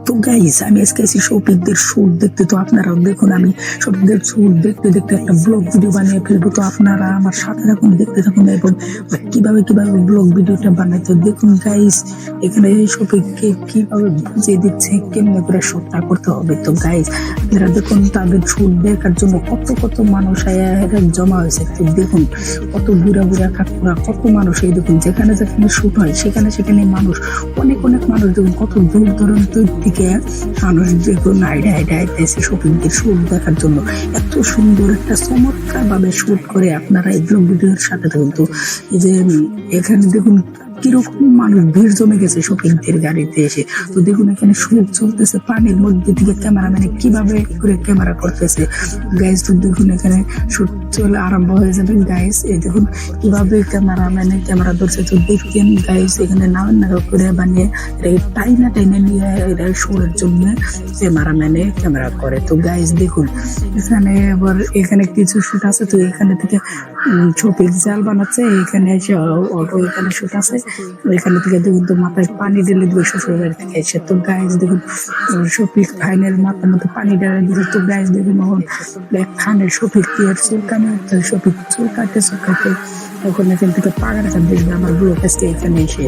তো গাইস আমি আজকে এসেছি শফিকদের শুট দেখতে। তো আপনারাও দেখুন, আমি শফিকদের শুট দেখতে দেখতে একটা ব্লগ ভিডিও বানিয়ে ফেলবো। তো আপনারা আমার সাথে থাকুন, দেখতে থাকুন এবং কিভাবে ব্লগ ভিডিওটা বানাইতে দেখুন। গাইস এখানে শফিককে কিভাবে বুঝিয়ে দিচ্ছে কেমনে করে শুটটা করতে হবে। তো গাইস আপনারা দেখুন, তাদের শুট দেখার জন্য কত কত মানুষ জমা হয়েছে। তো দেখুন কত বুড়া বুড়া কাকুরা, কত মানুষ। এই দেখুন যেখানে যেখানে শুট হয় সেখানে সেখানে মানুষ, অনেক অনেক মানুষ। দেখুন কত দূর দূরান্তের দিকে মানুষ দেখুন আইডাইতেছে শফিকদের শুট দেখার জন্য। এত সুন্দর একটা চমৎকার ভাবে শুট করে আপনারা এই ব্লগ ভিডিওর সাথে থাকুন। তো এই যে এখানে দেখুন কিরকম মানুষ ভিড় জমে গেছে শফিকদের গাড়িতে এসে। তো দেখুন এখানে শুট চলতেছে, পানির মধ্যে থেকে ক্যামেরাম্যানে কিভাবে করে ক্যামেরা করতেছে। গাইস তো দেখুন এখানে শুট চলে আরম্ভ হয়ে যাবে। গাইস এই দেখুন কিভাবে ক্যামেরাম্যানে ক্যামেরা ধরছে। তো দেখেন গাইস এখানে নামেন না করে বানিয়ে টাইনা নিয়ে এটা শোয়ের জন্য ক্যামেরাম্যানে ক্যামেরা করে। তো গাইস দেখুন এখানে আবার এখানে কিছু শুট আছে। তো এখানে থেকে শফিক জাল বানাচ্ছে, এখানে এসে অটো এখানে শুট আছে। এখানে থেকে দেখুন তো মাথায় পানি ঢেলে দিবে শ্বশুর বাড়ি থেকে এসে। তো গাইস দেখুন শফিক ফাইনাল মাথার মধ্যে পানি ঢেলে দিবে। তো গাইস দেখুন খানের শফিক চুলকানি, শফিক চুল কাটে তখন এখান থেকে পাগার দেখবে আমার ব্লগ এখানে এসে।